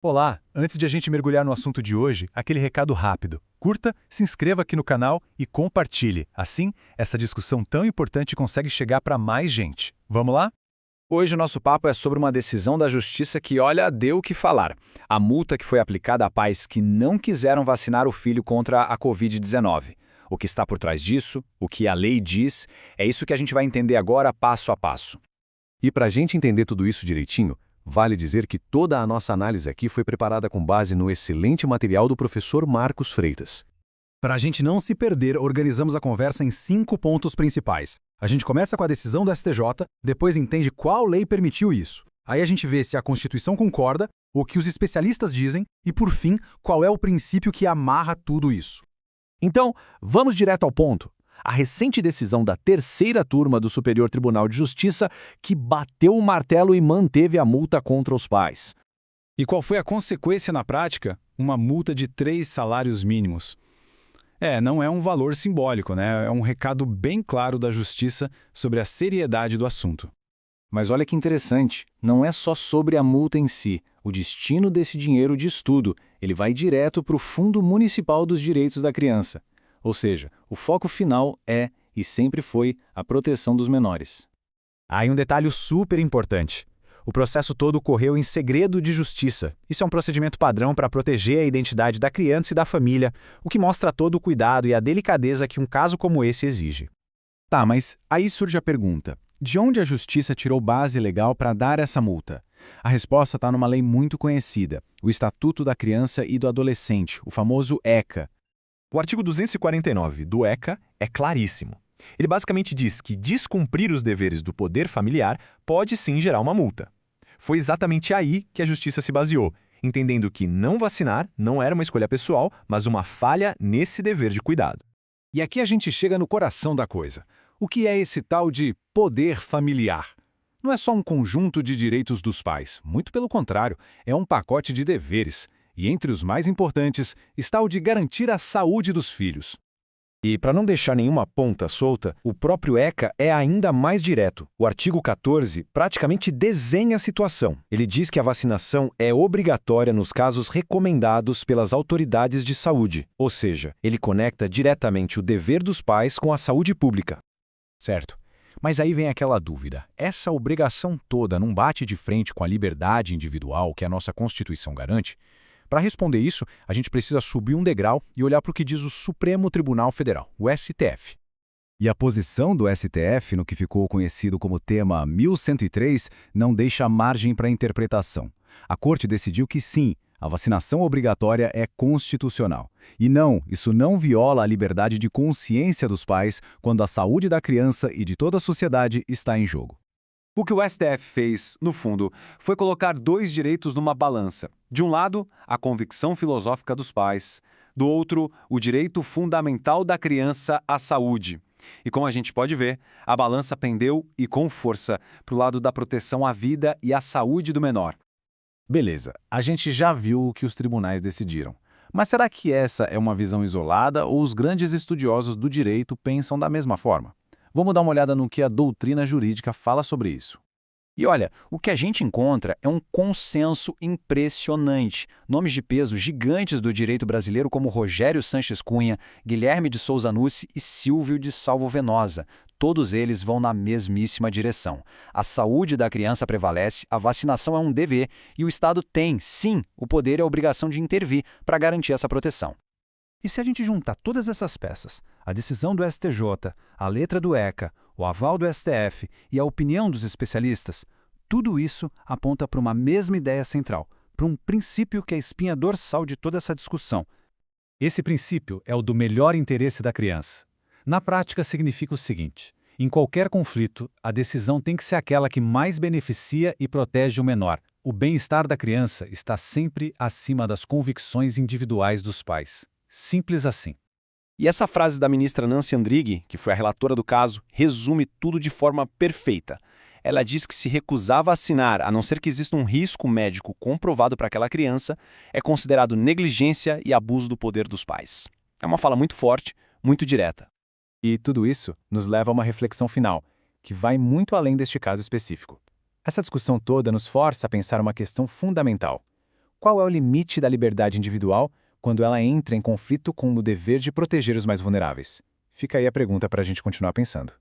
Olá, antes de a gente mergulhar no assunto de hoje, aquele recado rápido. Curta, se inscreva aqui no canal e compartilhe. Assim, essa discussão tão importante consegue chegar para mais gente. Vamos lá? Hoje o nosso papo é sobre uma decisão da Justiça que, olha, deu o que falar. A multa que foi aplicada a pais que não quiseram vacinar o filho contra a Covid-19. O que está por trás disso, o que a lei diz, é isso que a gente vai entender agora passo a passo. E para a gente entender tudo isso direitinho, vale dizer que toda a nossa análise aqui foi preparada com base no excelente material do professor Marcos Freitas. Para a gente não se perder, organizamos a conversa em 5 pontos principais. A gente começa com a decisão do STJ, depois entende qual lei permitiu isso. Aí a gente vê se a Constituição concorda, o que os especialistas dizem e, por fim, qual é o princípio que amarra tudo isso. Então, vamos direto ao ponto. A recente decisão da terceira turma do Superior Tribunal de Justiça que bateu o martelo e manteve a multa contra os pais. E qual foi a consequência na prática? Uma multa de 3 salários mínimos. Não é um valor simbólico, né? É um recado bem claro da Justiça sobre a seriedade do assunto. Mas olha que interessante, não é só sobre a multa em si. O destino desse dinheiro diz tudo. Ele vai direto para o Fundo Municipal dos Direitos da Criança. Ou seja, o foco final é, e sempre foi, a proteção dos menores. Há aí um detalhe super importante. O processo todo ocorreu em segredo de justiça. Isso é um procedimento padrão para proteger a identidade da criança e da família, o que mostra todo o cuidado e a delicadeza que um caso como esse exige. Tá, mas aí surge a pergunta. De onde a Justiça tirou base legal para dar essa multa? A resposta está numa lei muito conhecida, o Estatuto da Criança e do Adolescente, o famoso ECA. O artigo 249 do ECA é claríssimo. Ele basicamente diz que descumprir os deveres do poder familiar pode sim gerar uma multa. Foi exatamente aí que a Justiça se baseou, entendendo que não vacinar não era uma escolha pessoal, mas uma falha nesse dever de cuidado. E aqui a gente chega no coração da coisa. O que é esse tal de poder familiar? Não é só um conjunto de direitos dos pais, muito pelo contrário, é um pacote de deveres. E entre os mais importantes está o de garantir a saúde dos filhos. E para não deixar nenhuma ponta solta, o próprio ECA é ainda mais direto. O artigo 14 praticamente desenha a situação. Ele diz que a vacinação é obrigatória nos casos recomendados pelas autoridades de saúde. Ou seja, ele conecta diretamente o dever dos pais com a saúde pública. Certo. Mas aí vem aquela dúvida. Essa obrigação toda não bate de frente com a liberdade individual que a nossa Constituição garante? Para responder isso, a gente precisa subir um degrau e olhar para o que diz o Supremo Tribunal Federal, o STF. E a posição do STF, no que ficou conhecido como tema 1103, não deixa margem para interpretação. A Corte decidiu que sim, a vacinação obrigatória é constitucional. E não, isso não viola a liberdade de consciência dos pais quando a saúde da criança e de toda a sociedade está em jogo. O que o STF fez, no fundo, foi colocar 2 direitos numa balança. De um lado, a convicção filosófica dos pais. Do outro, o direito fundamental da criança à saúde. E como a gente pode ver, a balança pendeu, e com força, para o lado da proteção à vida e à saúde do menor. Beleza, a gente já viu o que os tribunais decidiram. Mas será que essa é uma visão isolada ou os grandes estudiosos do direito pensam da mesma forma? Vamos dar uma olhada no que a doutrina jurídica fala sobre isso. E olha, o que a gente encontra é um consenso impressionante. Nomes de peso gigantes do direito brasileiro como Rogério Sanches Cunha, Guilherme de Souza Nucci e Silvio de Salvo Venosa. Todos eles vão na mesmíssima direção. A saúde da criança prevalece, a vacinação é um dever e o Estado tem, sim, o poder e a obrigação de intervir para garantir essa proteção. E se a gente juntar todas essas peças, a decisão do STJ, a letra do ECA, o aval do STF e a opinião dos especialistas, tudo isso aponta para uma mesma ideia central, para um princípio que é a espinha dorsal de toda essa discussão. Esse princípio é o do melhor interesse da criança. Na prática, significa o seguinte: em qualquer conflito, a decisão tem que ser aquela que mais beneficia e protege o menor. O bem-estar da criança está sempre acima das convicções individuais dos pais. Simples assim. E essa frase da ministra Nancy Andrighi, que foi a relatora do caso, resume tudo de forma perfeita. Ela diz que se recusar a vacinar, a não ser que exista um risco médico comprovado para aquela criança, é considerado negligência e abuso do poder dos pais. É uma fala muito forte, muito direta. E tudo isso nos leva a uma reflexão final, que vai muito além deste caso específico. Essa discussão toda nos força a pensar uma questão fundamental. Qual é o limite da liberdade individual quando ela entra em conflito com o dever de proteger os mais vulneráveis? Fica aí a pergunta para a gente continuar pensando.